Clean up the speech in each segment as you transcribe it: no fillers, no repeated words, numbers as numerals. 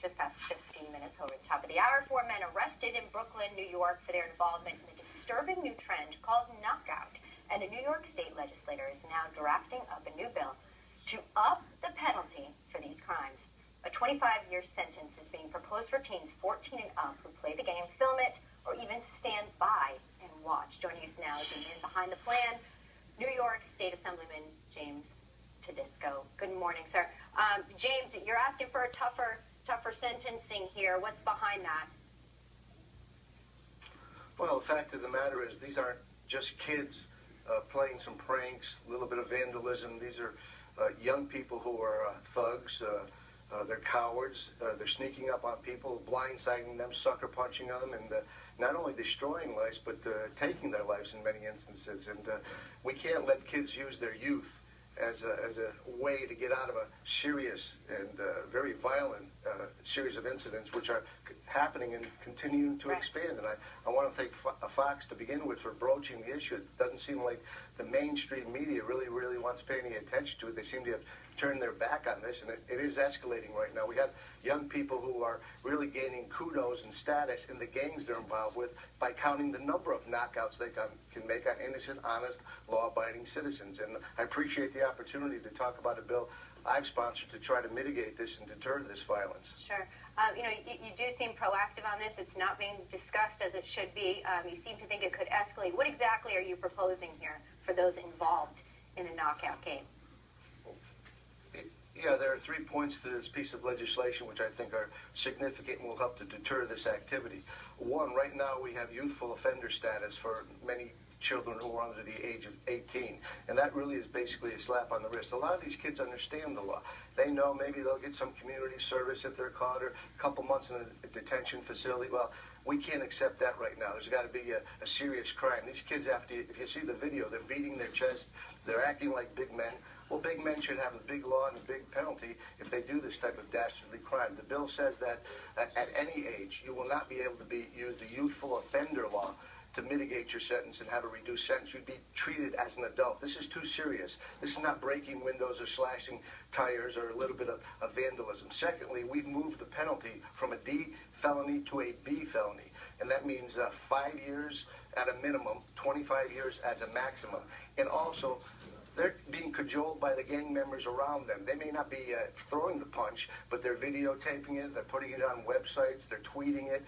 Just past 15 minutes over the top of the hour. 4 men arrested in Brooklyn, New York for their involvement in a disturbing new trend called knockout. And a New York state legislator is now drafting up a new bill to up the penalty for these crimes. A 25-year sentence is being proposed for teens 14 and up who play the game, film it, or even stand by and watch. Joining us now is the man behind the plan, New York State Assemblyman James Tedisco. Good morning, sir. James, you're asking for a tougher sentencing here. What's behind that? Well, the fact of the matter is these aren't just kids playing some pranks, a little bit of vandalism. These are young people who are thugs. They're cowards. They're sneaking up on people, blindsiding them, sucker punching them, and not only destroying lives, but taking their lives in many instances. And we can't let kids use their youth as a way to get out of a serious and very violent series of incidents which are happening and continuing to expand. And I want to thank Fox to begin with for broaching the issue. It doesn't seem like the mainstream media really wants to pay any attention to it. They seem to have turned their back on this, and it is escalating right now. We have young people who are really gaining kudos and status in the gangs they're involved with by counting the number of knockouts they can make on innocent, honest, law-abiding citizens. And I appreciate the opportunity to talk about a bill I've sponsored to try to mitigate this and deter this violence. Sure. You do seem proactive on this. It's not being discussed as it should be. You seem to think it could escalate. What exactly are you proposing here for those involved in a knockout game? Yeah, there are 3 points to this piece of legislation which I think are significant and will help to deter this activity. One, right now we have youthful offender status for many children who are under the age of 18, and that really is basically a slap on the wrist. A lot of these kids understand the law. They know maybe they'll get some community service if they're caught, or a couple months in a detention facility. Well, we can't accept that right now. There's got to be a serious crime. These kids, if you see the video, they're beating their chest, they're acting like big men. Well, big men should have a big law and a big penalty if they do this type of dastardly crime. The bill says that at any age, you will not be able to use the youthful offender law to mitigate your sentence and have a reduced sentence. You'd be treated as an adult. This is too serious. This is not breaking windows or slashing tires or a little bit of vandalism. Secondly, we've moved the penalty from a D felony to a B felony, and that means 5 years at a minimum, 25 years as a maximum. And also, they're being cajoled by the gang members around them. They may not be throwing the punch, but they're videotaping it, they're putting it on websites, they're tweeting it.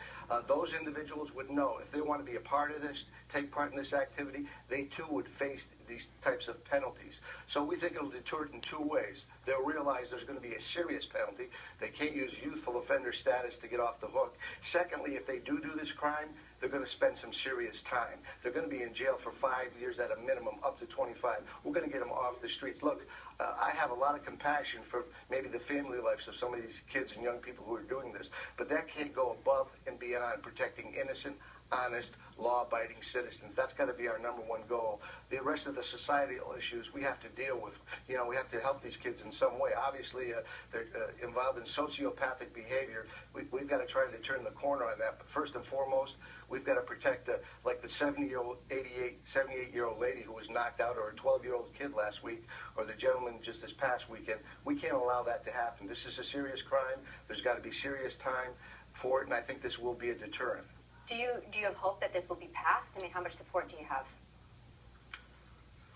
Those individuals would know if they want to be a part of this, take part in this activity, they too would face these types of penalties. So we think it'll deter it in 2 ways. They'll realize there's going to be a serious penalty. They can't use youthful offender status to get off the hook. Secondly, if they do this crime, they're going to spend some serious time. They're going to be in jail for 5 years at a minimum, up to 25. We're going to get them off the streets. Look, I have a lot of compassion for maybe the family lives of some of these kids and young people who are doing this, but that can't go above and beyond protecting innocent, honest, law-abiding citizens. That's got to be our #1 goal. The rest of the societal issues we have to deal with. We have to help these kids in some way. Obviously, they're involved in sociopathic behavior. We've got to try to turn the corner on that. But first and foremost, we've got to protect like the 78-year-old lady who was knocked out, or a 12-year-old kid last week, or the gentleman just this past weekend. We can't allow that to happen. This is a serious crime. There's got to be serious time for it, and I think this will be a deterrent. Do you have hope that this will be passed? I mean, how much support do you have?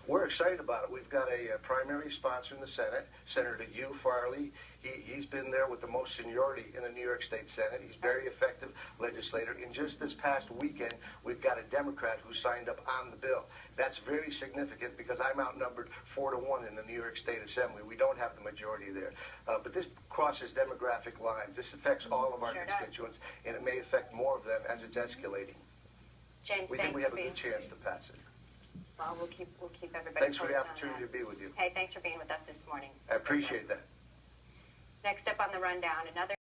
We're excited about it. We've got a primary sponsor in the Senate, Senator Hugh Farley. He's been there with the most seniority in the New York State Senate. He's a very effective legislator. And just this past weekend, we've got a Democrat who signed up on the bill. That's very significant because I'm outnumbered 4-1 in the New York State Assembly. We don't have the majority there. But this crosses demographic lines. This affects all of our constituents, and it may affect more of them as it's escalating. James, we think we have a good chance to pass it. Well, we'll keep everybody Thanks for the opportunity to be with you. Hey, thanks for being with us this morning. I appreciate that. Next up on the rundown, another